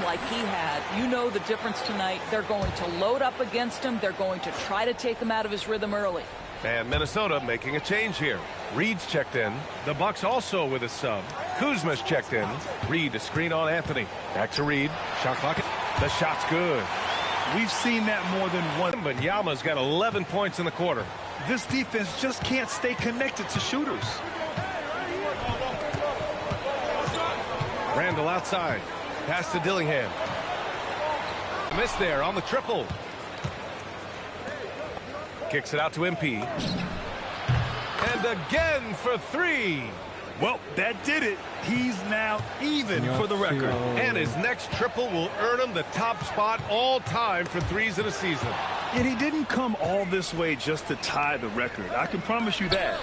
like he had, you know the difference tonight. They're going to load up against him. They're going to try to take him out of his rhythm early. And Minnesota making a change here. Reed's checked in. The Bucks also with a sub. Kuzma's checked in. Reed to screen on Anthony. Back to Reed. Shot clock. The shot's good. We've seen that more than once. Wembanyama's got 11 points in the quarter. This defense just can't stay connected to shooters. Randall outside. Pass to Dillingham. Miss there on the triple. Kicks it out to MP. And again for three. Well, that did it. He's now even for the record. And his next triple will earn him the top spot all time for threes in a season. And he didn't come all this way just to tie the record. I can promise you that.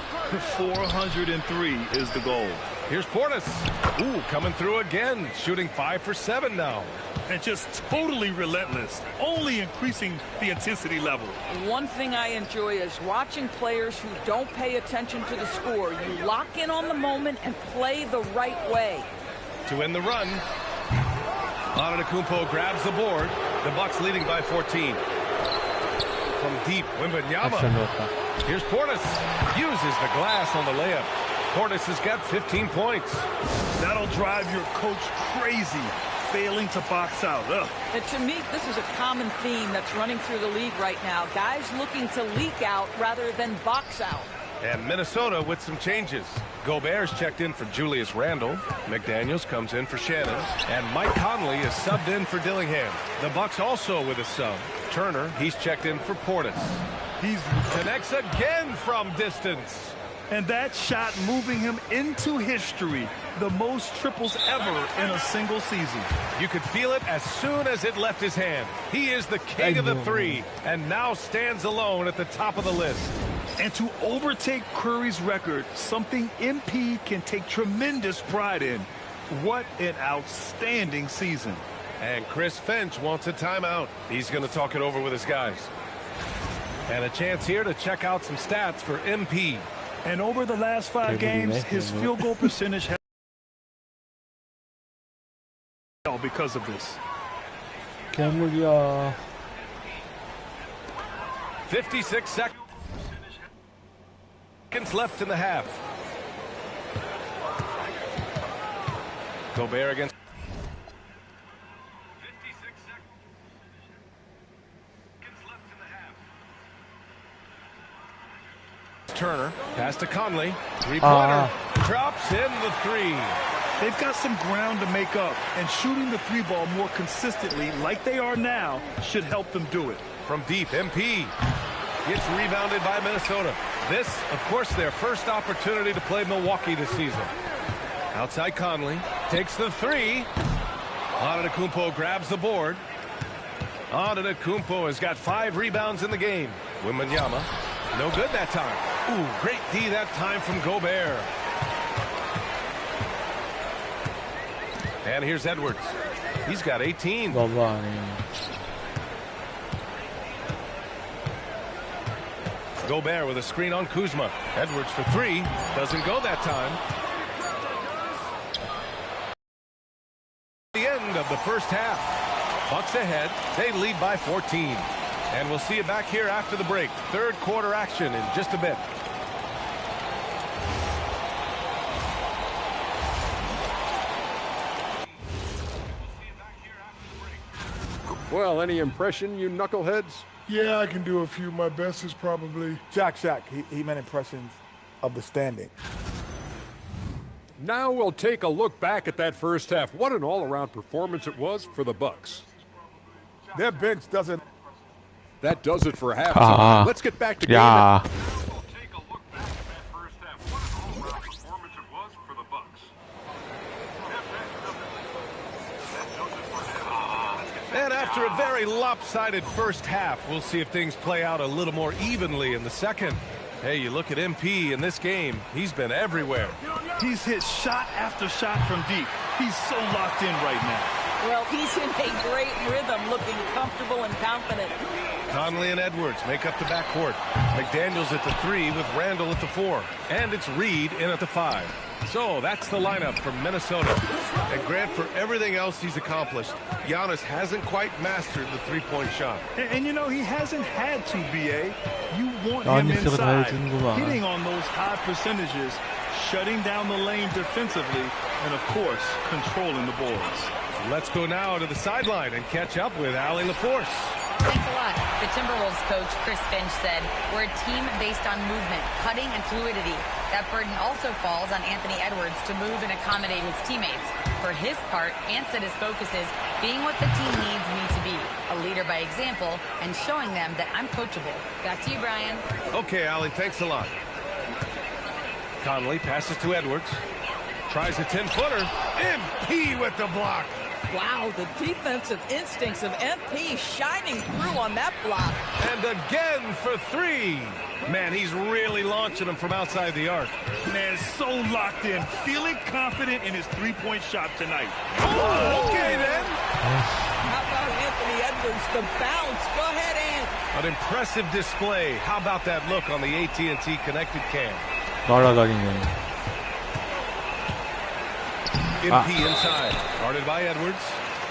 403 is the goal. Here's Portis. Ooh, coming through again. Shooting 5 for 7 now. And just totally relentless. Only increasing the intensity level. One thing I enjoy is watching players who don't pay attention to the score. You lock in on the moment and play the right way. To win the run. Antetokounmpo grabs the board. The Bucks leading by 14. From deep, Wembanyama. Here's Portis. Uses the glass on the layup. Portis has got 15 points. That'll drive your coach crazy, failing to box out. Ugh. And to me, this is a common theme that's running through the league right now. Guys looking to leak out rather than box out. And Minnesota with some changes. Gobert's checked in for Julius Randle. McDaniels comes in for Shannon. And Mike Conley is subbed in for Dillingham. The Bucks also with a sub. Turner, he's checked in for Portis. He connects again from distance. And that shot moving him into history. The most triples ever in a single season. You could feel it as soon as it left his hand. He is the king of the three and now stands alone at the top of the list. And to overtake Curry's record, something MP can take tremendous pride in. What an outstanding season. And Chris Finch wants a timeout. He's going to talk it over with his guys. And a chance here to check out some stats for MP. And over the last 5 games, his field goal percentage has because of this. 56 seconds left in the half. Gobert against. 56 seconds left in the half. Turner, pass to Conley. Three-pointer. Drops in the three. They've got some ground to make up, and shooting the three ball more consistently like they are now should help them do it. From deep, MP gets rebounded by Minnesota. This, of course, their first opportunity to play Milwaukee this season. Outside Conley takes the three. Antetokounmpo grabs the board. Antetokounmpo has got 5 rebounds in the game. Wembanyama, no good that time. Ooh, great D that time from Gobert. And here's Edwards. He's got 18. Gobert with a screen on Kuzma. Edwards for 3. Doesn't go that time. The end of the first half. Bucks ahead. They lead by 14. And we'll see you back here after the break. Third quarter action in just a bit. Well, any impression, you knuckleheads? Yeah, I can do a few. My best is probably... Shaq. He meant impressions of the standing. Now we'll take a look back at that first half. What an all-around performance it was for the Bucks. Their bench doesn't... That does it for halftime. Let's get back to game. We'll take a look back at that first half. What an all-around performance it was for the Bucks. And after a very lopsided first half, we'll see if things play out a little more evenly in the second. Hey, you look at MP in this game, he's been everywhere. He's hit shot after shot from deep. He's so locked in right now. Well, he's in a great rhythm, looking comfortable and confident. Conley and Edwards make up the backcourt. McDaniels at the 3 with Randall at the 4. And it's Reed in at the 5. So that's the lineup from Minnesota. And Grant, for everything else he's accomplished, Giannis hasn't quite mastered the three-point shot. And you know, he hasn't had to, B.A. You want him inside, hitting on those high percentages, shutting down the lane defensively, and, of course, controlling the boards. Let's go now to the sideline and catch up with Allie LaForce. Thanks a lot. The Timberwolves coach, Chris Finch, said, "We're a team based on movement, cutting, and fluidity. That burden also falls on Anthony Edwards to move and accommodate his teammates. For his part, Ant said his focus is being what the team needs me to be, a leader by example, and showing them that I'm coachable." Back to you, Brian. Okay, Allie, thanks a lot. Conley passes to Edwards. Tries a 10-footer. MP with the block. Wow, the defensive instincts of MP shining through on that block. And again for 3. Man, he's really launching them from outside the arc. Man, so locked in, feeling confident in his three-point shot tonight. Oh, okay then. How about Anthony Edwards, the bounce? Go ahead, Ant. An impressive display. How about that look on the AT&T connected cam? 날아다니네. MP inside, guarded by Edwards,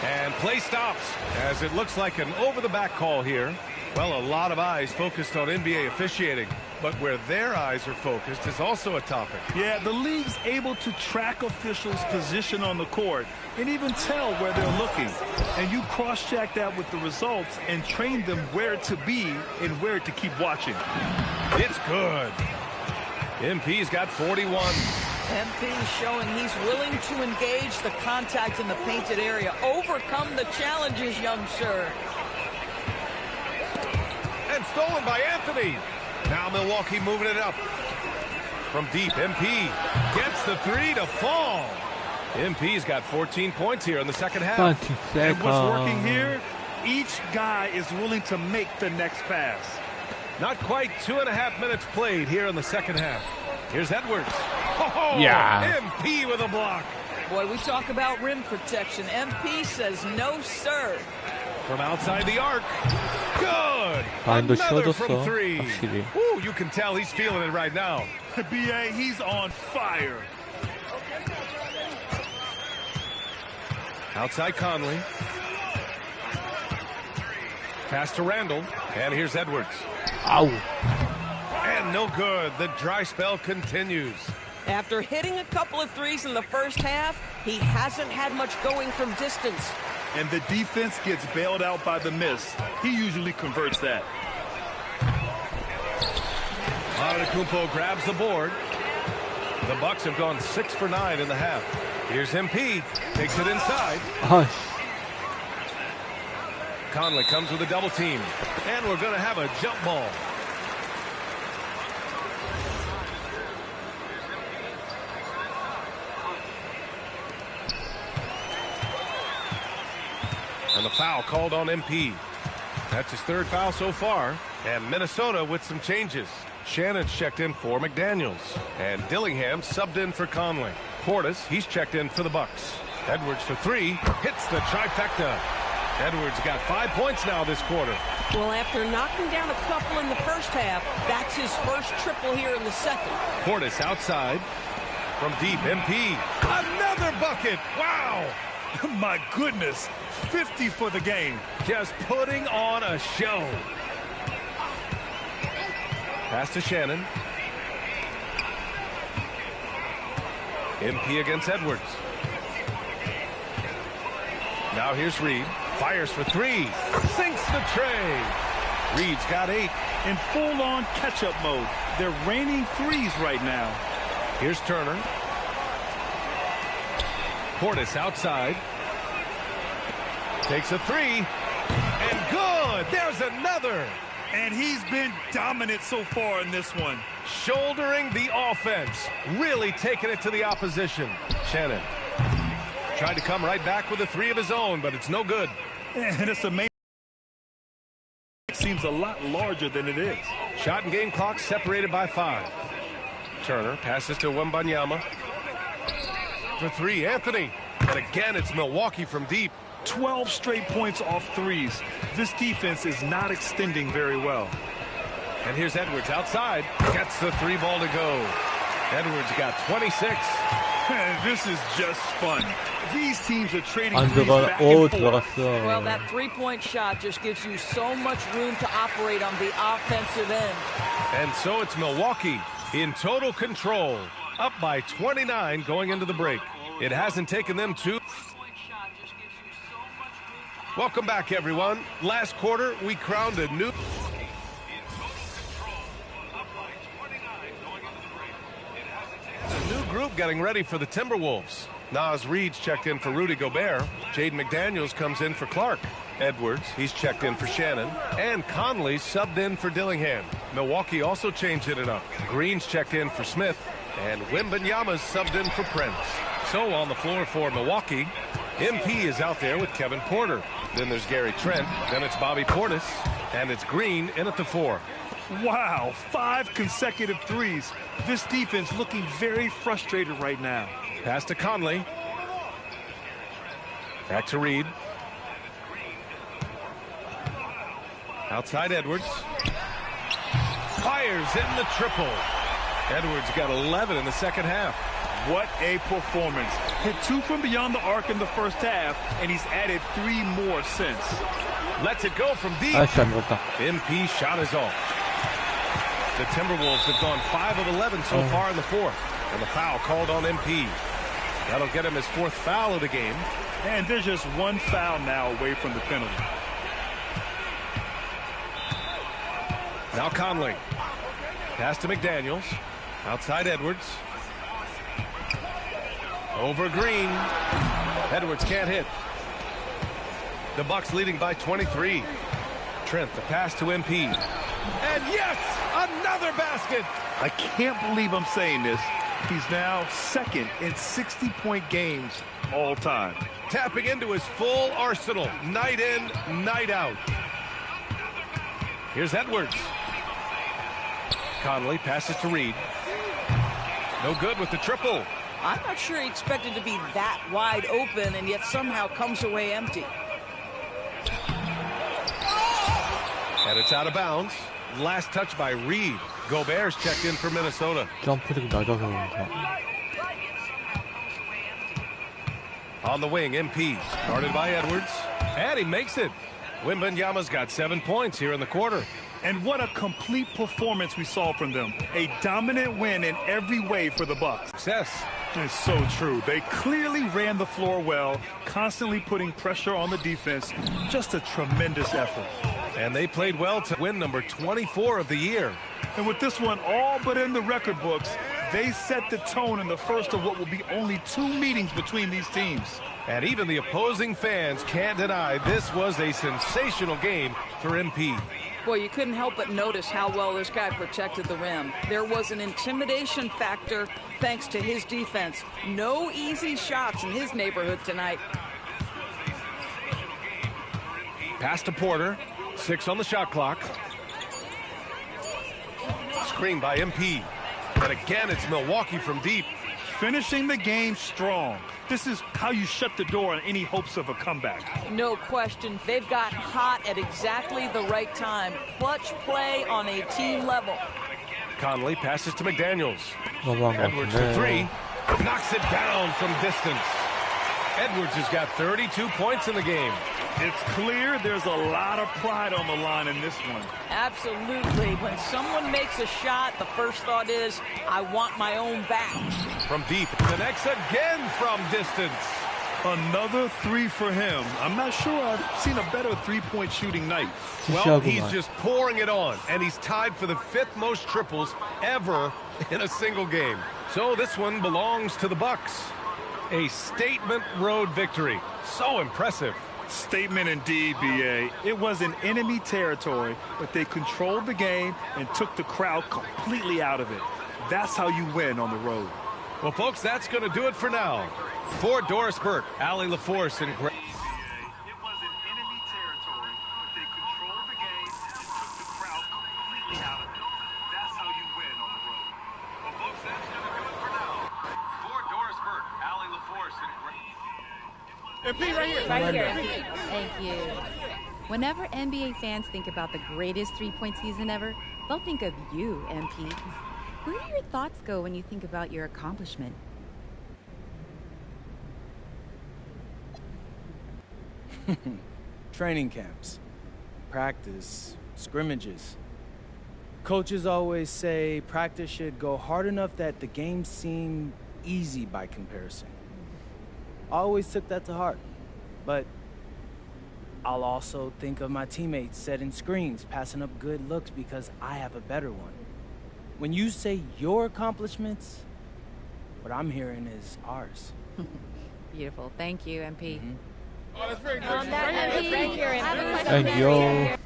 and play stops as it looks like an over-the-back call here. Well, a lot of eyes focused on NBA officiating, but where their eyes are focused is also a topic. Yeah, the league's able to track officials' position on the court and even tell where they're looking. And you cross-check that with the results and train them where to be and where to keep watching. It's good. MP's got 41. MP showing he's willing to engage the contact in the painted area, overcome the challenges, young sir. And stolen by Anthony. Now Milwaukee moving it up. From deep, MP gets the 3 to fall. MP's got 14 points here in the second half. And what's working here, each guy is willing to make the next pass. Not quite 2.5 minutes played here in the second half. Here's Edwards. Oh, yeah. MP with a block. Boy, we talk about rim protection. MP says no, sir. From outside the arc. Good. 마인도 Another from 쉬어졌어. 3. 확실히. Ooh, you can tell he's feeling it right now. B.A., he's on fire. Outside Conley. Pass to Randall. And here's Edwards. 아우. And no good. The dry spell continues. After hitting a couple of threes in the first half, he hasn't had much going from distance. And the defense gets bailed out by the miss. He usually converts that. Antetokounmpo grabs the board. The Bucks have gone 6 for 9 in the half. Here's MP. Takes it inside. 아이씨. Conley comes with a double team. And we're going to have a jump ball. And the foul called on MP. That's his 3rd foul so far. And Minnesota with some changes. Shannon's checked in for McDaniels. And Dillingham subbed in for Conley. Portis, he's checked in for the Bucks. Edwards for 3. Hits the trifecta. Edwards got 5 points now this quarter. Well, after knocking down a couple in the first half, that's his first triple here in the second. Portis outside. From deep, MP. Another bucket. Wow. My goodness, 50 for the game. Just putting on a show. Pass to Shannon. MP against Edwards. Now here's Reed. Fires for 3. Sinks the tray. Reed's got 8. In full-on catch-up mode. They're raining threes right now. Here's Turner. Portis outside. Takes a 3. And good. There's another. And he's been dominant so far in this one. Shouldering the offense. Really taking it to the opposition. Shannon tried to come right back with a 3 of his own, but it's no good. And it's amazing. It seems a lot larger than it is. Shot and game clock separated by 5. Turner passes to Wembanyama. For 3, Anthony. And again, it's Milwaukee from deep. 12 straight points off threes. This defense is not extending very well. And here's Edwards outside. Gets the 3 ball to go. Edwards got 26. This is just fun. These teams are trading 안 threes 들어가. back 오, and forth. 들어갔어. Well, that three-point shot just gives you so much room to operate on the offensive end. And so it's Milwaukee in total control. Up by 29 going into the break. It hasn't taken them two. Welcome back, everyone. Last quarter, we crowned a new... A new group getting ready for the Timberwolves. Naz Reid's checked in for Rudy Gobert. Jaden McDaniels comes in for Clark. Edwards, he's checked in for Shannon. And Conley subbed in for Dillingham. Milwaukee also changed it up. Green's checked in for Smith. And Wembanyama's subbed in for Prince. So on the floor for Milwaukee, MP is out there with Kevin Porter. Then there's Gary Trent. Then it's Bobby Portis. And it's Green in at the 4. Wow, 5 consecutive threes. This defense looking very frustrated right now. Pass to Conley. Back to Reed. Outside Edwards. Fires in the triple. Edwards got 11 in the second half. What a performance. Hit 2 from beyond the arc in the first half, and he's added 3 more since. Lets it go from deep. 아이씨, 안 들었다. MP shot is off. The Timberwolves have gone 5 of 11 so far in the fourth. And the foul called on MP. That'll get him his 4th foul of the game. And there's just 1 foul now away from the penalty. Now Conley. Pass to McDaniels. Outside Edwards. Over Green. Edwards can't hit. The Bucks leading by 23. Trent, the pass to MP. And yes, another basket. I can't believe I'm saying this. He's now 2nd in 60-point games all time. Tapping into his full arsenal, night in, night out. Here's Edwards. Conley passes to Reed. No good with the triple. I'm not sure he expected to be that wide open and yet somehow comes away empty. And it's out of bounds. Last touch by Reed. Gobert's checked in for Minnesota. 점프력이 낮아서 그런가. On the wing, MP. Guarded by Edwards. And he makes it. Wembanyama's got 7 points here in the quarter. And what a complete performance we saw from them. A dominant win in every way for the Bucks. Success. It's so true. They clearly ran the floor well, constantly putting pressure on the defense. Just a tremendous effort. And they played well to win number 24 of the year. And with this one all but in the record books, they set the tone in the first of what will be only 2 meetings between these teams. And even the opposing fans can't deny this was a sensational game for MP. Boy, you couldn't help but notice how well this guy protected the rim. There was an intimidation factor thanks to his defense. No easy shots in his neighborhood tonight. Pass to Porter. 6 on the shot clock. Screen by MP. And again, it's Milwaukee from deep. Finishing the game strong. This is how you shut the door on any hopes of a comeback. No question. They've got hot at exactly the right time. Clutch play on a team level. Conley passes to McDaniels. 너무한 것 Edwards for 같은데. 3. Knocks it down from distance. Edwards has got 32 points in the game. It's clear there's a lot of pride on the line in this one. Absolutely. When someone makes a shot, the first thought is, I want my own back. From deep, connects again from distance. Another 3 for him. I'm not sure I've seen a better 3-point shooting night. Well, he's 시시하구만. just pouring it on, and he's tied for the 5th most triples ever in a single game. So this one belongs to the Bucks. A statement road victory. So impressive. Statement indeed, B.A. It was in enemy territory, but they controlled the game and took the crowd completely out of it. That's how you win on the road. Well, folks, that's going to do it for now. For Doris Burke, Allie LaForce, and Greg. It was in enemy territory, but they controlled the game and took the crowd completely out of it. That's how you win on the road. Well, folks, that's going to do it for now. For Doris Burke, Allie LaForce, and Greg. Right here. Thank you. Whenever NBA fans think about the greatest three-point season ever, they'll think of you, MP. Where do your thoughts go when you think about your accomplishment? Training camps, practice, scrimmages. Coaches always say practice should go hard enough that the games seem easy by comparison. I always took that to heart, but I'll also think of my teammates setting screens, passing up good looks because I have a better one. When you say your accomplishments, what I'm hearing is ours. Beautiful. Thank you, MP. Oh, that's very good. On that, MP, Thank you.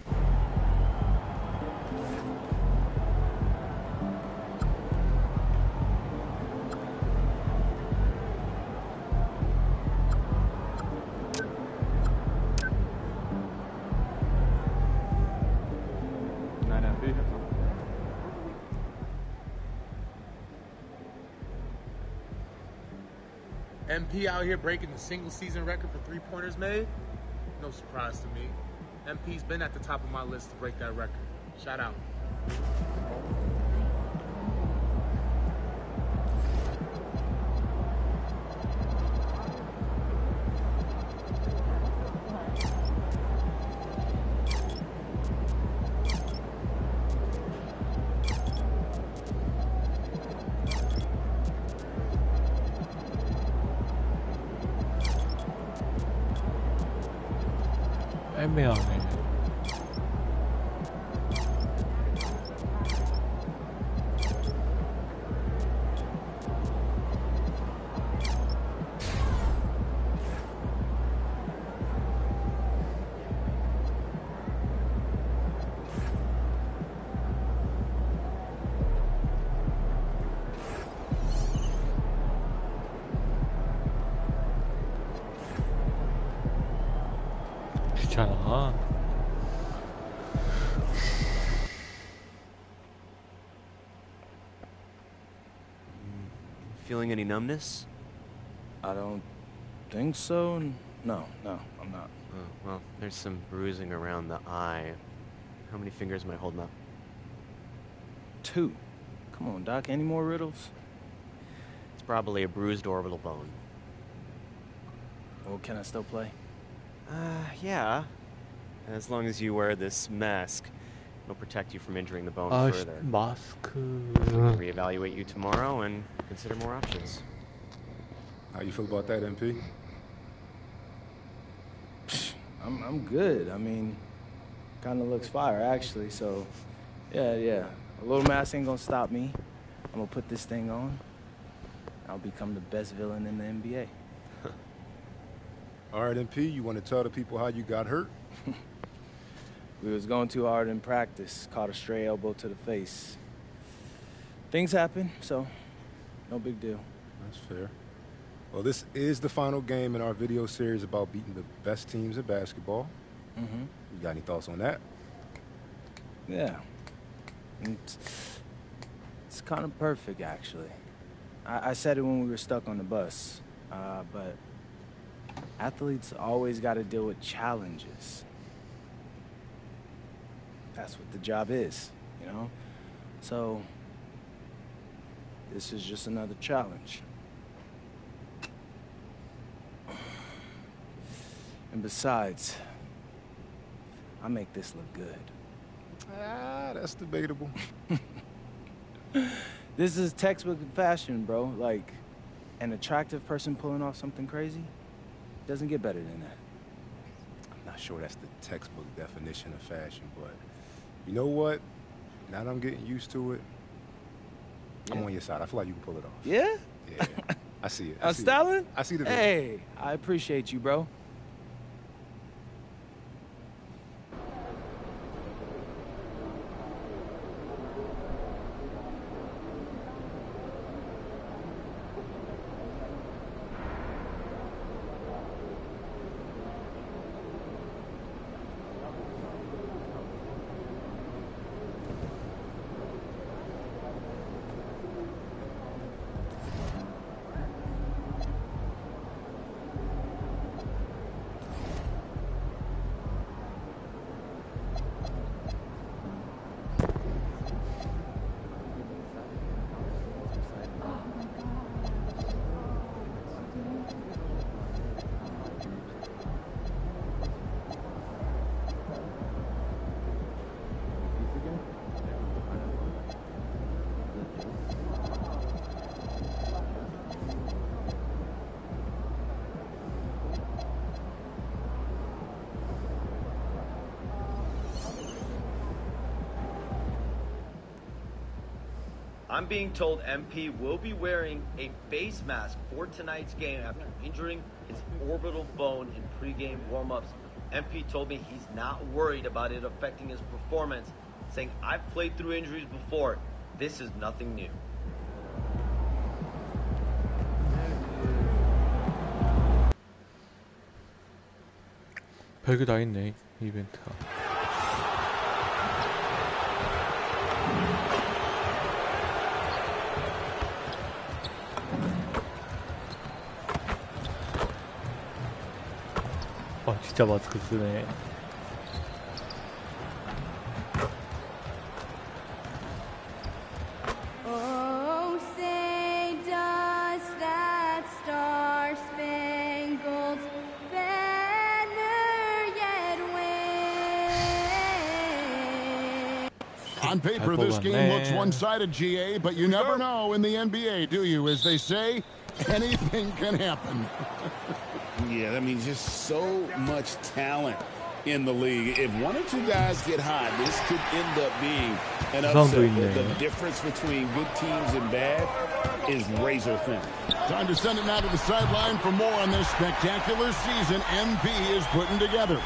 MP out here breaking the single season record for three-pointers made? No surprise to me. MP's been at the top of my list to break that record. Shout out. 애매하네. 귀찮아. Feeling any numbness? I don't think so. No, I'm not. Oh, well, there's some bruising around the eye. How many fingers am I holding up? 2. Come on, Doc. Any more riddles? It's probably a bruised orbital bone. Well, can I still play? Yeah. As long as you wear this mask, it'll protect you from injuring the bone 아, further. 마스크. Reevaluate you tomorrow and consider more options. How you feel about that, MP? I'm good. I mean, kind of looks fire, actually. So, yeah. A little mask ain't gonna stop me. I'm gonna put this thing on. I'll become the best villain in the NBA. All right, MP, you want to tell the people how you got hurt? We was going too hard in practice. Caught a stray elbow to the face. Things happen, so no big deal. That's fair. Well, this is the final game in our video series about beating the best teams in basketball. Mm-hmm. You got any thoughts on that? Yeah. It's kind of perfect, actually. I said it when we were stuck on the bus, but athletes always got to deal with challenges. That's what the job is, you know? So, this is just another challenge. And besides, I make this look good. That's debatable. This is textbook fashion, bro. Like, an attractive person pulling off something crazy doesn't get better than that. I'm not sure that's the textbook definition of fashion, but you know what? Now that I'm getting used to it, I'm on your side. I feel like you can pull it off. Yeah? Yeah. I see it. I'm styling? I see the vision. Hey, I appreciate you, bro. I'm being told MP will be wearing a face mask for tonight's game after injuring his orbital bone in pregame warm-ups. MP told me he's not worried about it affecting his performance, saying, I've played through injuries before. This is nothing new. 별게 다 있네, 이벤트가. 진짜 마스크 쓰네. Oh, say does that star-spangled banner yet wave? On paper, this game looks one-sided, GA, but you never know in the NBA, do you? As they say, anything can happen. Yeah, I mean, just so much talent in the league. If one or two guys get hot, this could end up being an upset. The difference between good teams and bad is razor thin. Time to send it now to the sideline for more on this spectacular season MP is putting together.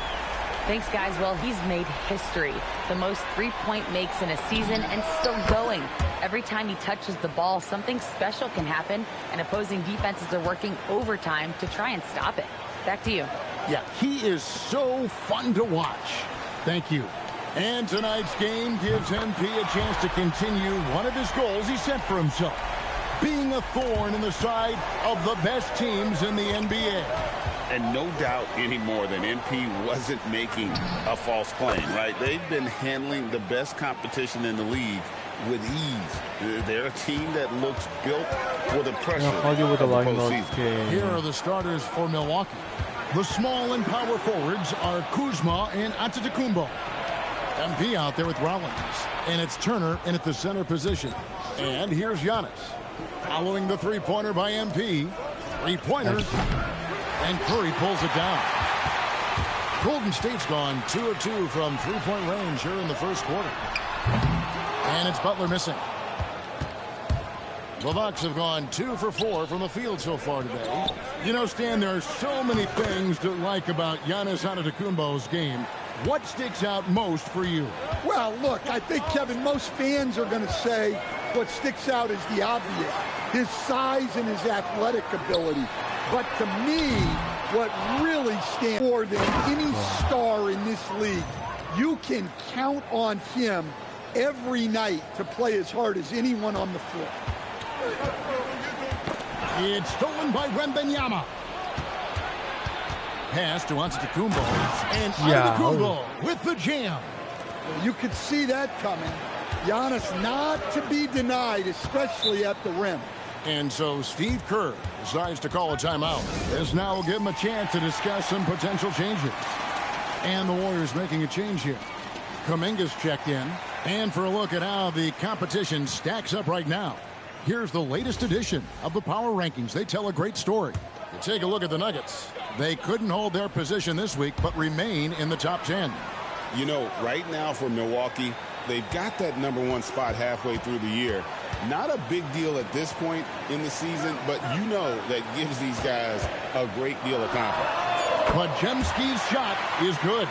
Thanks, guys. Well, he's made history. The most three-point makes in a season and still going. Every time he touches the ball, something special can happen, and opposing defenses are working overtime to try and stop it. Back to you. Yeah, he is so fun to watch. Thank you. And tonight's game gives MP a chance to continue one of his goals he set for himself, being a thorn in the side of the best teams in the NBA. And no doubt anymore that MP wasn't making a false claim, right? They've been handling the best competition in the league with ease. They're a team that looks built for the pressure of the postseason. Here are the starters for Milwaukee. The small and power forwards are Kuzma and Antetokounmpo. MP out there with Rollins. And it's Turner in at the center position. And here's Giannis. Following the three-pointer by MP. Three-pointer. And Curry pulls it down. Golden State's gone 2 of 2 from three-point range here in the first quarter. And it's Butler missing. The Bucks have gone 2 for 4 from the field so far today. You know, Stan, there are so many things to like about Giannis Antetokounmpo's game. What sticks out most for you? Well, look, I think, Kevin, most fans are going to say what sticks out is the obvious. His size and his athletic ability. But to me, what really stands more than any star in this league, you can count on him every night to play as hard as anyone on the floor. It's stolen by Wembanyama. Pass to Antetokounmpo. And Antetokounmpo with the jam. You could see that coming. Giannis not to be denied, especially at the rim. And so Steve Kerr decides to call a timeout. This now will give him a chance to discuss some potential changes. And the Warriors making a change here. Kuminga's checked in. And for a look at how the competition stacks up right now, here's the latest edition of the Power Rankings. They tell a great story. You take a look at the Nuggets. They couldn't hold their position this week, but remain in the top 10. You know, right now for Milwaukee, they've got that #1 spot halfway through the year. Not a big deal at this point in the season, but you know that gives these guys a great deal of confidence. Podziemski's shot is good.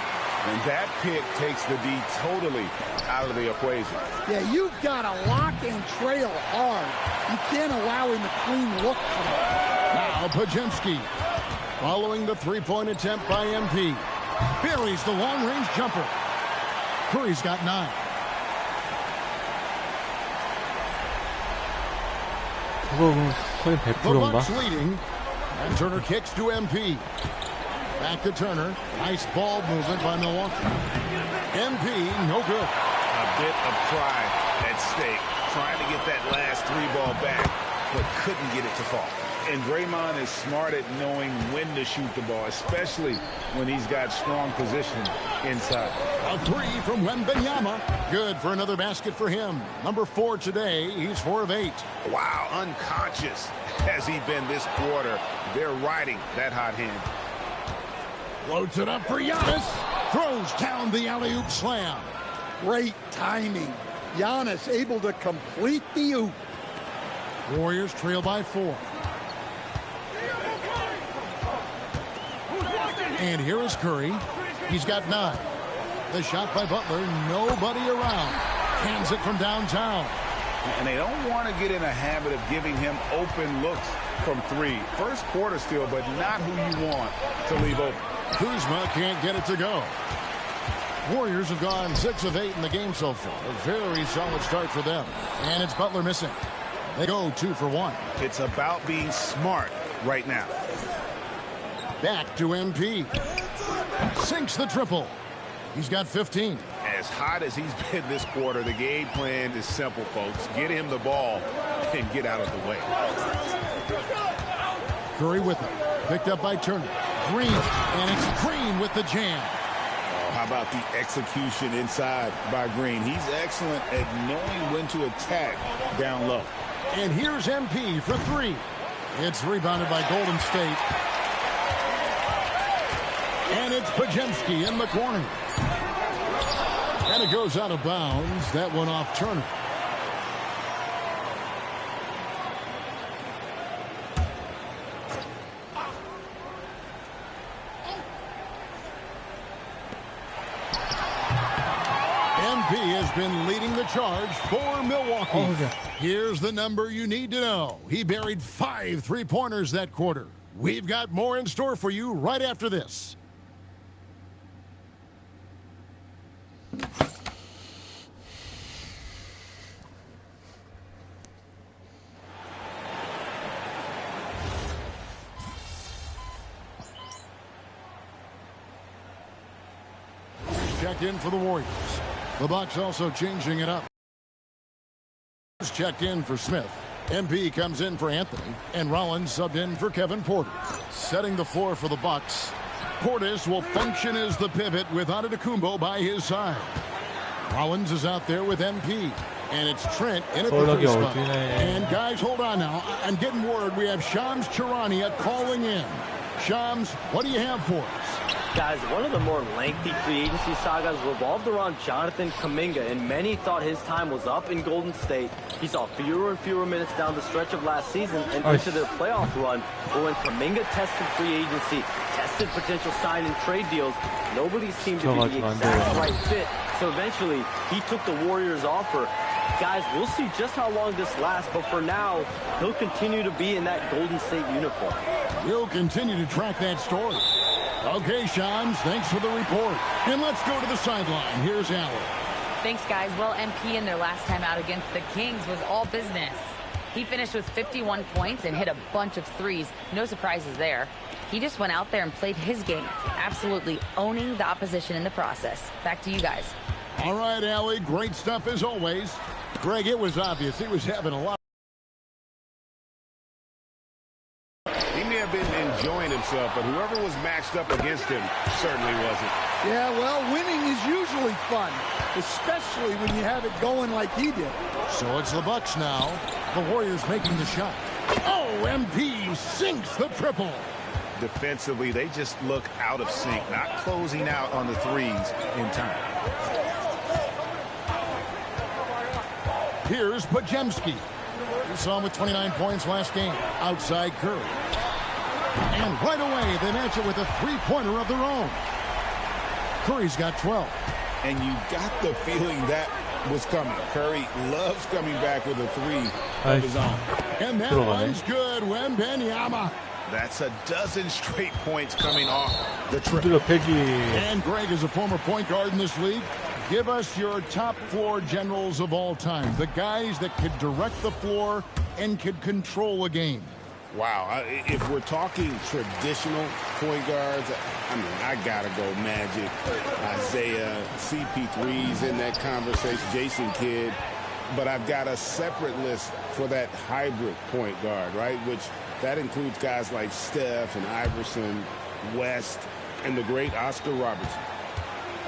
And that pick takes the D totally out of the equation. Yeah, you've got to lock and trail hard. You can't allow him a clean look. Now Podziemski, following the three-point attempt by MP, buries the long-range jumper. Curry's got 9. The Bucks leading, and Turner kicks to MP. Back to Turner. Nice ball movement by Milwaukee. MP, no good. A bit of pride at stake. Trying to get that last 3-ball back, but couldn't get it to fall. And Draymond is smart at knowing when to shoot the ball, especially when he's got strong position inside. A 3 from Wembanyama. Good for another basket for him. Number 4 today. He's 4 of 8. Wow, unconscious has he been this quarter. They're riding that hot hand. Floats it up for Giannis. Throws down the alley-oop slam. Great timing. Giannis able to complete the oop. Warriors trail by 4. And here is Curry. He's got 9. The shot by Butler. Nobody around. Hands it from downtown. And they don't want to get in a habit of giving him open looks from 3. First quarter still, but not who you want to leave open. Kuzma can't get it to go. Warriors have gone 6 of 8 in the game so far. A very solid start for them. And it's Butler missing. They go 2 for 1. It's about being smart right now. Back to MP. Sinks the triple. He's got 15. As hot as he's been this quarter, the game plan is simple, folks. Get him the ball and get out of the way. Curry with it. Picked up by Turner. Green. And it's Green with the jam. How about the execution inside by Green? He's excellent at knowing when to attack down low. And here's MP for 3. It's rebounded by Golden State. And it's Podziemski in the corner. And it goes out of bounds. That one off Turner. MP has been leading the charge for Milwaukee. Here's the number you need to know. He buried 5 3-pointers that quarter. We've got more in store for you right after this. Checked in for the Warriors. The Bucks also changing it up. Checked in for Smith. MP comes in for Anthony, and Rollins subbed in for Kevin Porter. Setting the floor for the Bucks. Portis will function as the pivot with Antetokounmpo by his side. Rollins is out there with MP. And it's Trent in at the 3 spot. And guys, hold on now. I'm getting word we have Shams Charania calling in. Shams, what do you have for us? Guys, one of the more lengthy free agency sagas revolved around Jonathan Kuminga, and many thought his time was up in Golden State. He saw fewer and fewer minutes down the stretch of last season and into their playoff run. But when Kuminga tested free agency, tested potential sign and trade deals, nobody seemed to be the exact right fit. So eventually, he took the Warriors' offer. Guys, we'll see just how long this lasts, but for now, he'll continue to be in that Golden State uniform. We'll continue to track that story. Okay, Shams, thanks for the report. And let's go to the sideline. Here's Allen. Thanks, guys. Well, MP in their last time out against the Kings was all business. He finished with 51 points and hit a bunch of threes. No surprises there. He just went out there and played his game, absolutely owning the opposition in the process. Back to you guys. All right, Allie, great stuff as always. Greg, it was obvious he was having a lot. He may have been enjoying himself, but whoever was matched up against him certainly wasn't. Yeah, well, winning is usually fun, especially when you have it going like he did. So it's the Bucks now. The Warriors making the shot. Oh, MP sinks the triple. Defensively, they just look out of sync, not closing out on the threes in time. Here's Podziemski. We saw him with 29 points last game. Outside Curry. And right away, they match it with a 3-pointer of their own. Curry's got 12. And you got the feeling that was coming. Curry loves coming back with a 3 of his own. And that one's good. Wembanyama. That's a dozen straight points coming off the triple. And Greg is a former point guard in this league. Give us your top floor generals of all time. The guys that could direct the floor and could control a game. Wow. If we're talking traditional point guards, I mean, I got to go Magic, Isaiah, CP3's in that conversation, Jason Kidd. But I've got a separate list for that hybrid point guard, right? Which that includes guys like Steph and Iverson, West, and the great Oscar Robertson.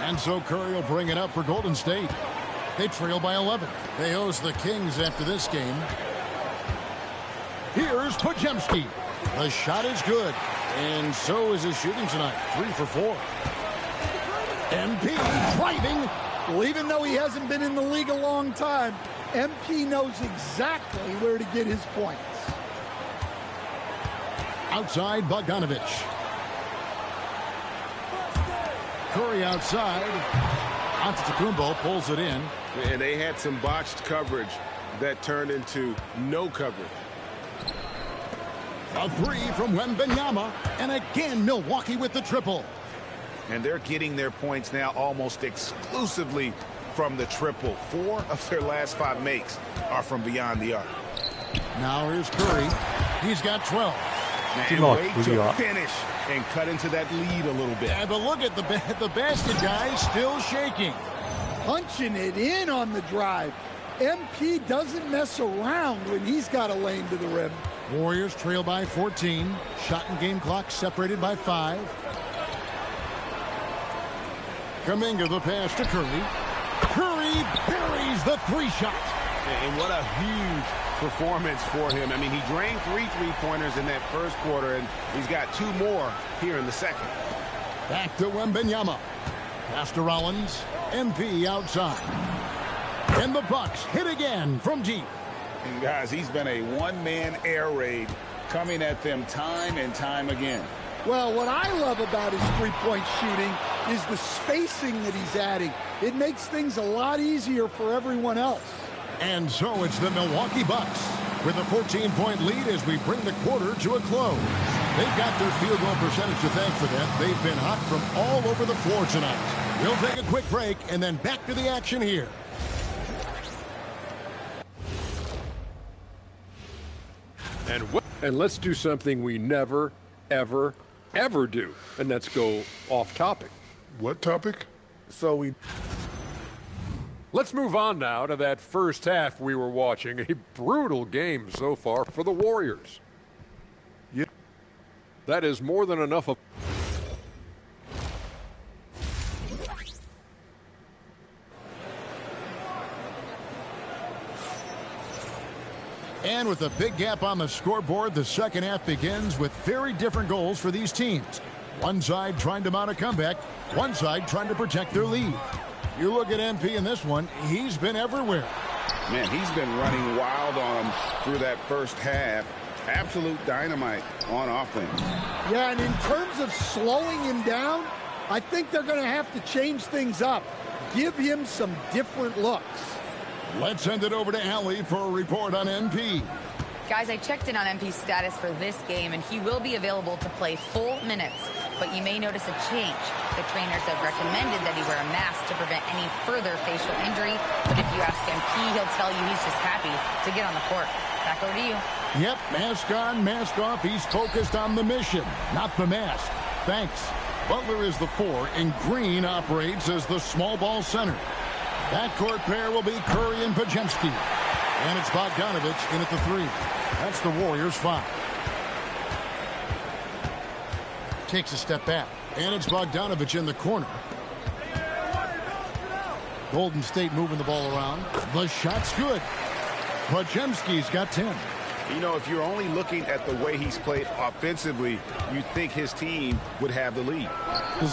And so Curry will bring it up for Golden State. They trail by 11. They host the Kings after this game. Here's Podziemski. The shot is good. And so is his shooting tonight. 3 for 4. MP driving. Well, even though he hasn't been in the league a long time, MP knows exactly where to get his points. Outside, Bogdanovich. Curry outside. Antetokounmpo pulls it in. And they had some botched coverage that turned into no coverage. A three from Wembanyama. And again, Milwaukee with the triple. And they're getting their points now almost exclusively from the triple. 4 of their last 5 makes are from beyond the arc. Now here's Curry. He's got 12. And wait to finish and cut into that lead a little bit. And but look at the basket guy still shaking. Punching it in on the drive. MP doesn't mess around when he's got a lane to the rim. Warriors trail by 14. Shot and game clock separated by 5. Kuminga the pass to Curry. Curry buries the 3-shot. And what a huge performance for him. I mean, he drained 3 3-pointers in that first quarter, and he's got 2 more here in the second. Back to Wembanyama. Pass to Rollins. MP outside. And the Bucks hit again from deep. And guys, he's been a one-man air raid coming at them time and time again. Well, what I love about his three-point shooting is the spacing that he's adding. It makes things a lot easier for everyone else. And so it's the Milwaukee Bucks with a 14-point lead as we bring the quarter to a close. They've got their field goal percentage to thank for that. They've been hot from all over the floor tonight. We'll take a quick break and then back to the action here. And let's do something we never, ever, ever do. And let's go off topic. What topic? Let's move on now to that first half we were watching. A brutal game so far for the Warriors. Yeah. That is more than enough of... And with a big gap on the scoreboard, the second half begins with very different goals for these teams. One side trying to mount a comeback, one side trying to protect their lead. You look at MP in this one, he's been everywhere. Man, he's been running wild on them through that first half. Absolute dynamite on offense. Yeah, and in terms of slowing him down, I think they're going to have to change things up. Give him some different looks. Let's send it over to Allie for a report on MP. Guys, I checked in on MP's status for this game, and he will be available to play full minutes. But you may notice a change. The trainers have recommended that he wear a mask to prevent any further facial injury. But if you ask MP, he'll tell you he's just happy to get on the court. Back over to you. Yep, mask on, mask off. He's focused on the mission, not the mask. Thanks. Butler is the 4, and Green operates as the small ball center. Backcourt pair will be Curry and Podziemski. And it's Bogdanovich in at the 3. That's the Warriors' 5. Takes a step back. And it's Bogdanovich in the corner. Golden State moving the ball around. The shot's good. Podziemski's got 10. You know, if you're only looking at the way he's played offensively, you think his team would have the lead.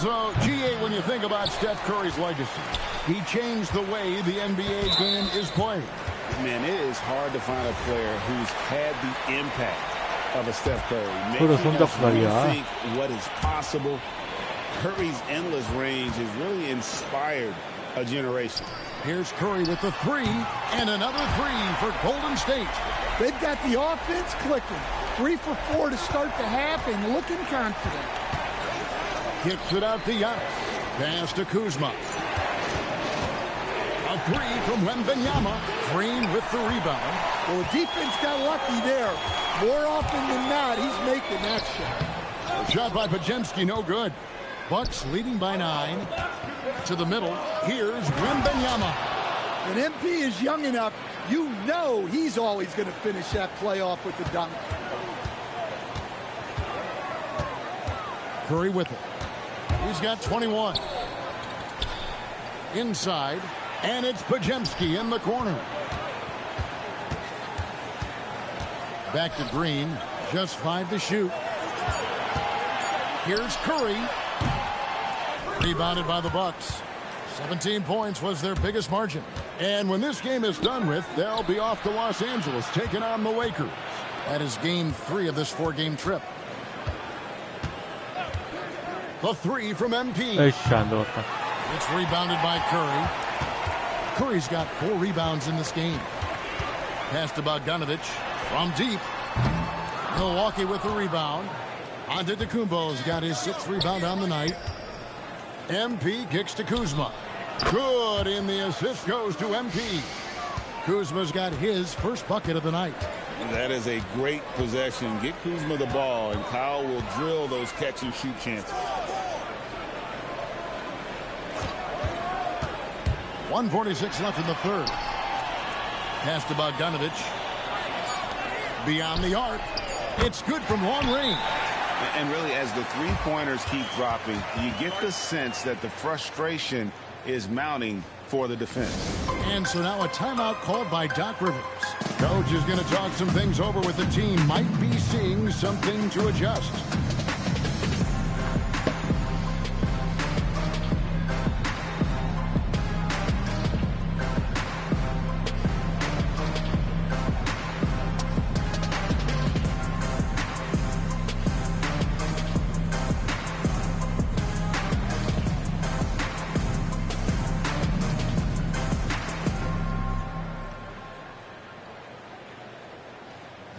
So, GA, when you think about Steph Curry's legacy, he changed the way the NBA game is played. Man, it is hard to find a player who's had the impact of a Steph Curry. Making us rethink what is possible. Curry's endless range has really inspired a generation. Here's Curry with the 3, and another 3 for Golden State. They've got the offense clicking. 3 for 4 to start the half and looking confident. Kicks it out to Giannis. Pass to Kuzma. A 3 from Wembanyama. Green with the rebound. Well, the defense got lucky there. More often than not, he's making that shot. Shot by Podziemski, no good. Bucks leading by 9. To the middle, here's Wembanyama. And MP is young enough, you know he's always going to finish that play off with the dunk. Curry with it. He's got 21. Inside, and it's Podziemski in the corner. Back to Green, just 5 to shoot. Here's Curry. Rebounded by the Bucks. 17 points was their biggest margin. And when this game is done with, they'll be off to Los Angeles taking on the Lakers. That is game 3 of this 4-game trip. The 3 from MP. 에이씨, 안 들어갔다. It's rebounded by Curry. Curry's got 4 rebounds in this game. Pass to Bogdanovich from deep. Milwaukee with the rebound. Antetokounmpo's got his 6th rebound on the night. MP kicks to Kuzma. Good, and the assist goes to MP. Kuzma's got his first bucket of the night. That is a great possession. Get Kuzma the ball, and Kyle will drill those catch-and-shoot chances. 1:46 left in the third. Pass to Bogdanovich. Beyond the arc. It's good from long range. And really, as the three-pointers keep dropping, you get the sense that the frustration is mounting for the defense. And so now a timeout called by Doc Rivers. Coach is going to talk some things over with the team. Might be seeing something to adjust.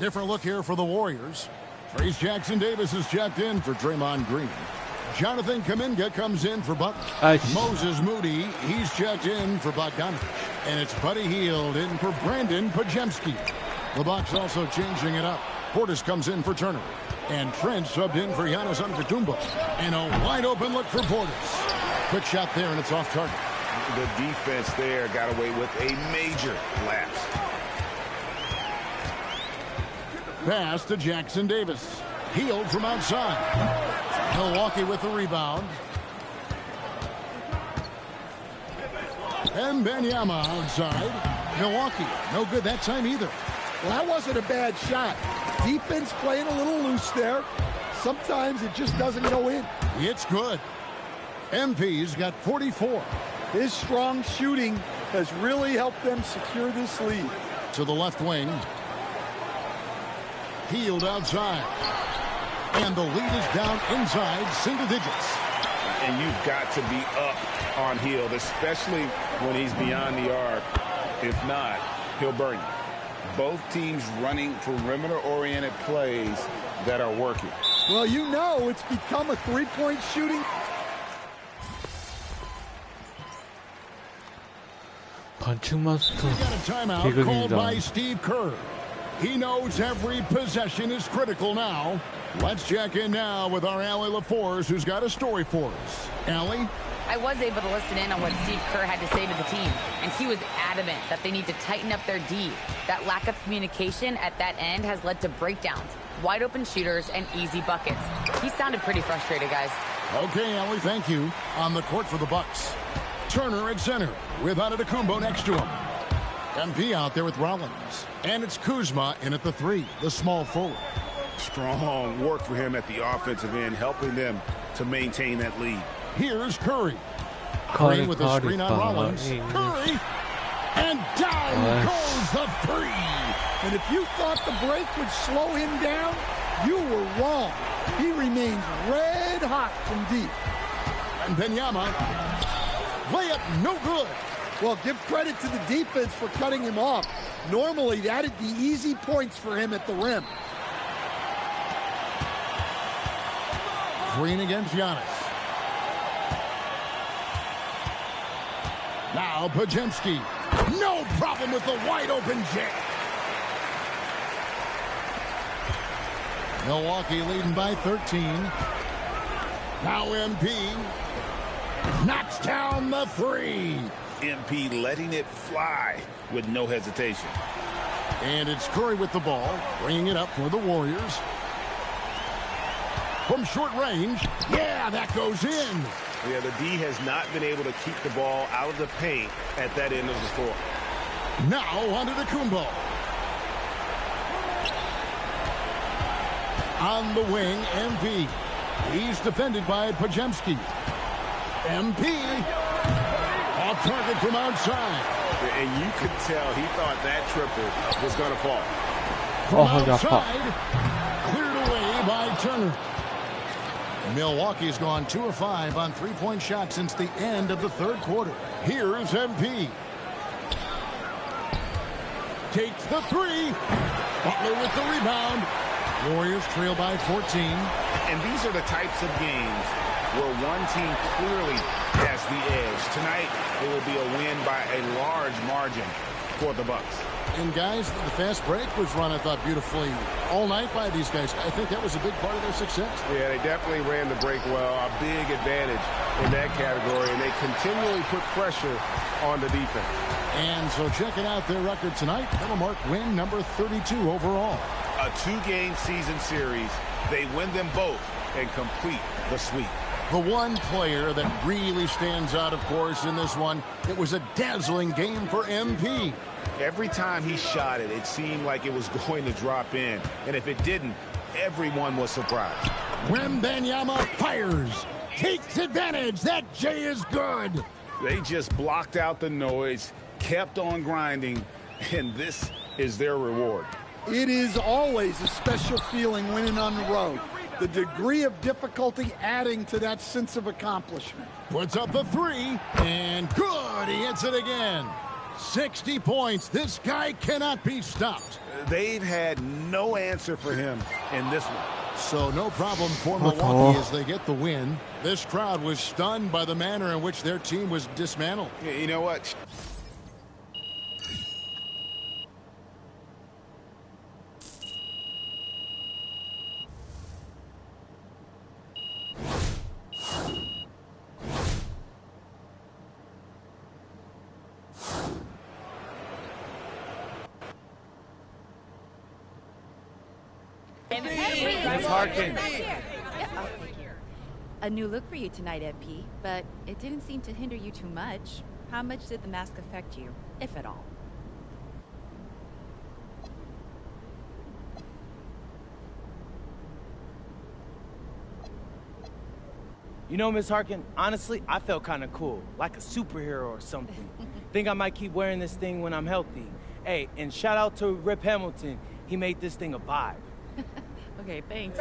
Different look here for the Warriors. Trayce Jackson-Davis is checked in for Draymond Green. Jonathan Kuminga comes in for Butler. Moses Moody, he's checked in for Bogdanovich. And it's Buddy Hield in for Brandon Podziemski. The Bucks also changing it up. Portis comes in for Turner. And Trent subbed in for Giannis Antetokounmpo. And a wide open look for Portis. Quick shot there, and it's off target. The defense there got away with a major lapse. Pass to Jackson-Davis. Hield from outside. Milwaukee with the rebound. And Wembanyama outside. Milwaukee, no good that time either. Well, that wasn't a bad shot. Defense playing a little loose there. Sometimes it just doesn't go in. It's good. MP's got 44. His strong shooting has really helped them secure this lead. To the left wing. Hield outside. And the lead is down inside single digits. And you've got to be up on Hield, especially when he's beyond the arc. If not, he'll burn you. Both teams running perimeter-oriented plays that are working. Well, you know it's become a three-point shooting. 반칙 마스터. We got a timeout called by Steve Kerr. He knows every possession is critical now. Let's check in now with our Allie LaForce, who's got a story for us. Allie? I was able to listen in on what Steve Kerr had to say to the team, and he was adamant that they need to tighten up their D. That lack of communication at that end has led to breakdowns, wide open shooters, and easy buckets. He sounded pretty frustrated, guys. Okay, Allie, thank you. On the court for the Bucks. Turner at center with Antetokounmpo next to him. MP out there with Rollins. And it's Kuzma in at the 3, the small forward. Strong work for him at the offensive end, helping them to maintain that lead. Here's Curry. Curry with a screen on Rollins. Curry! And down goes the 3! And if you thought the break would slow him down, you were wrong. He remains red hot from deep. And Wembanyama, layup no good. Well, give credit to the defense for cutting him off. Normally, that'd be easy points for him at the rim. Green against Giannis. Now Podziemski. No problem with the wide open jam. Milwaukee leading by 13. Now MP knocks down the 3. MP letting it fly with no hesitation. And it's Curry with the ball, bringing it up for the Warriors. From short range, yeah, that goes in. Yeah, the D has not been able to keep the ball out of the paint at that end of the floor. Now Antetokounmpo. On the wing, MP. He's defended by Podziemski. MP. Off target from outside. And you could tell he thought that triple was going to fall. From outside, cleared away by Turner. Milwaukee's gone 2 of 5 on three-point shots since the end of the third quarter. Here's MP. Takes the three. Butler with the rebound. Warriors trail by 14. And these are the types of games where one team clearly has the edge. Tonight, it will be a win by a large margin for the Bucks. And guys, the fast break was run, I thought, beautifully all night by these guys. I think that was a big part of their success. Yeah, they definitely ran the break well. A big advantage in that category, and they continually put pressure on the defense. And so checking out their record tonight, that'll mark win number 32 overall. A 2-game season series. They win them both and complete the sweep. The one player that really stands out, of course, in this one, it was a dazzling game for MP. Every time he shot it, it seemed like it was going to drop in. And if it didn't, everyone was surprised. Wembanyama fires. Takes advantage. That J is good. They just blocked out the noise, kept on grinding, and this is their reward. It is always a special feeling winning on the road. The degree of difficulty adding to that sense of accomplishment. Puts up the three, and good. He hits it again. 60 points. This guy cannot be stopped. They've had no answer for him in this one. So no problem for Milwaukee as they get the win. This crowd was stunned by the manner in which their team was dismantled. You know what? Ms. Harkin. A new look for you tonight, MP, but it didn't seem to hinder you too much. How much did the mask affect you, if at all? You know, Ms. Harkin, honestly, I felt kind of cool, like a superhero or something. Think I might keep wearing this thing when I'm healthy. Hey, and shout out to Rip Hamilton. He made this thing a vibe. Okay, thanks.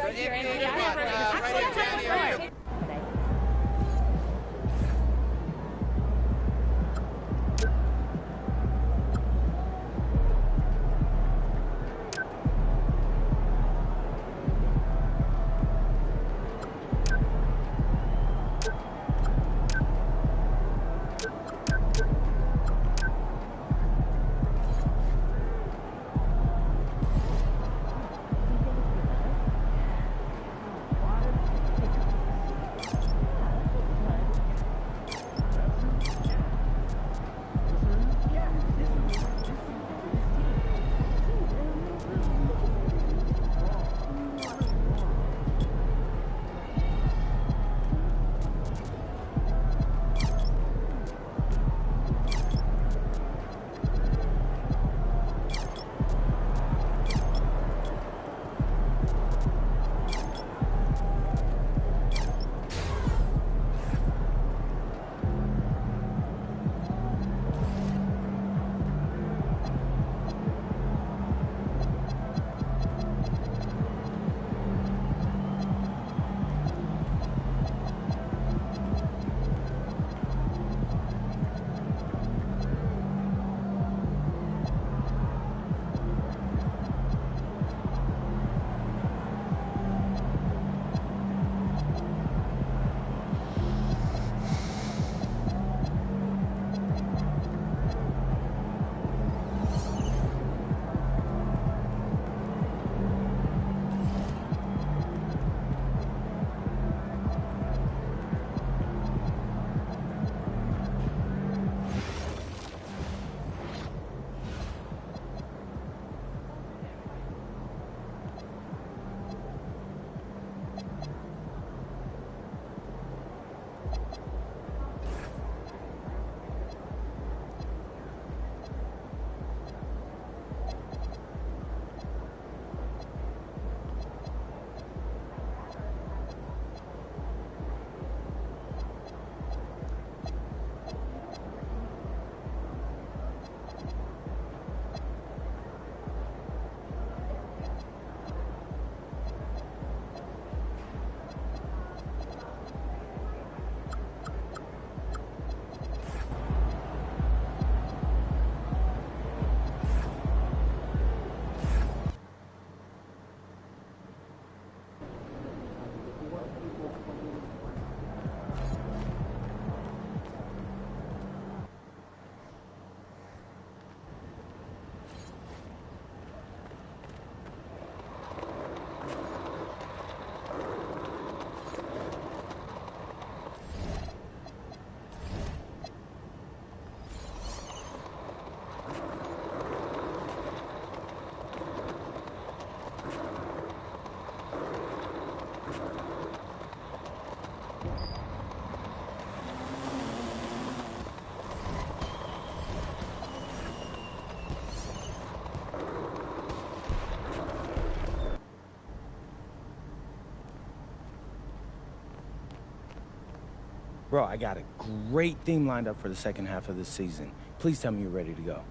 Bro, I got a great theme lined up for the second half of the season. Please tell me you're ready to go.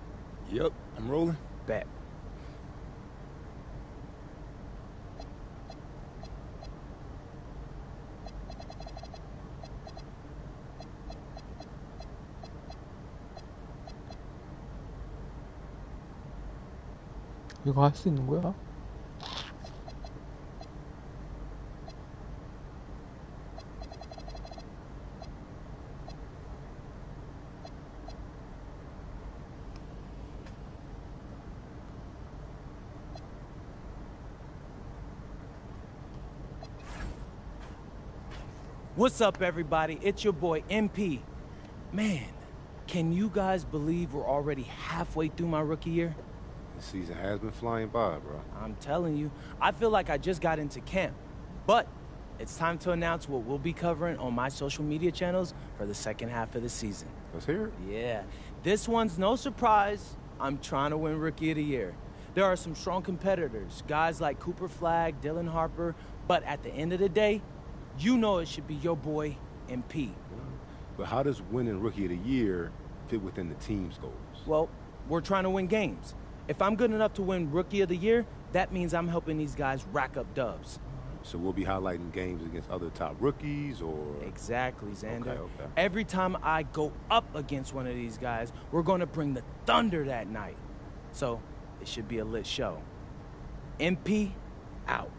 Yep, I'm rolling. Bet. 이거 할 수 있는 거야? What's up, everybody? It's your boy, MP. Man, can you guys believe we're already halfway through my rookie year? The season has been flying by, bro. I'm telling you, I feel like I just got into camp. But it's time to announce what we'll be covering on my social media channels for the second half of the season. Let's hear it. Yeah, this one's no surprise. I'm trying to win Rookie of the Year. There are some strong competitors, guys like Cooper Flagg, Dylan Harper, but at the end of the day, you know it should be your boy, MP. But how does winning Rookie of the Year fit within the team's goals? Well, we're trying to win games. If I'm good enough to win Rookie of the Year, that means I'm helping these guys rack up dubs. So we'll be highlighting games against other top rookies, or? Exactly, Xander. Okay. Every time I go up against one of these guys, we're going to bring the thunder that night. So it should be a lit show. MP, out.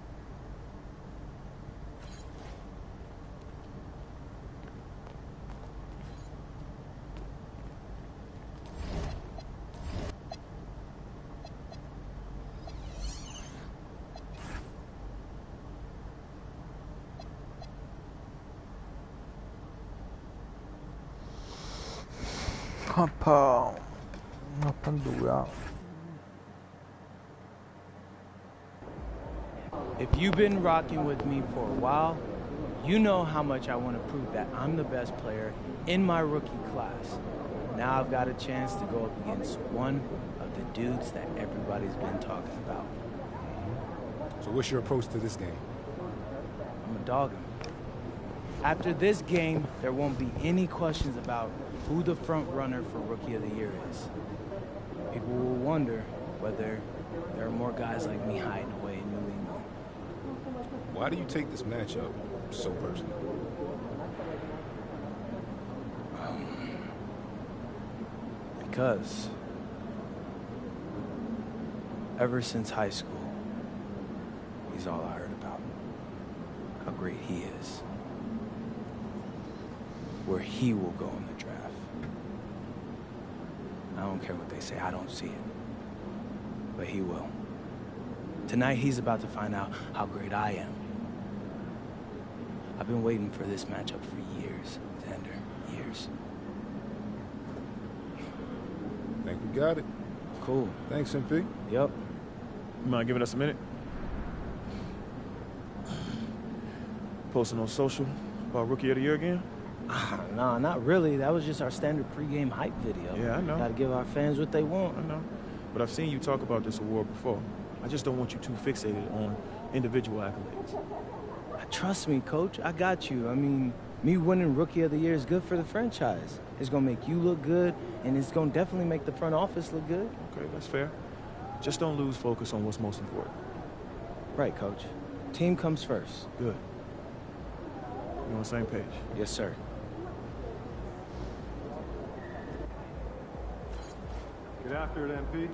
아파 누구야? If you've been rocking with me for a while, you know how much I want to prove that I'm the best player in my rookie class. Now I've got a chance to go up against one of the dudes that everybody's been talking about. So what's your approach to this game? I'm a dog him. After this game, there won't be any questions about who the front runner for Rookie of the Year is. People will wonder whether there are more guys like me hiding away in New England. Why do you take this matchup so personally? Because ever since high school, he's all I heard about. How great he is. Where he will go in the draft. I don't care what they say, I don't see it. But he will. Tonight he's about to find out how great I am. I've been waiting for this matchup for years, Xander, years. I think we got it. Cool. Thanks, MP. Yep. You mind giving us a minute? Posting on social about Rookie of the Year again? Nah, not really. That was just our standard pregame hype video. Yeah, I know. Gotta give our fans what they want. I know. But I've seen you talk about this award before. I just don't want you too fixated on individual accolades. Trust me, Coach. I got you. I mean, me winning Rookie of the Year is good for the franchise. It's gonna make you look good, and it's gonna definitely make the front office look good. Okay, that's fair. Just don't lose focus on what's most important. Right, Coach. Team comes first. Good. You on the same page? Yes, sir. Get after it, MP.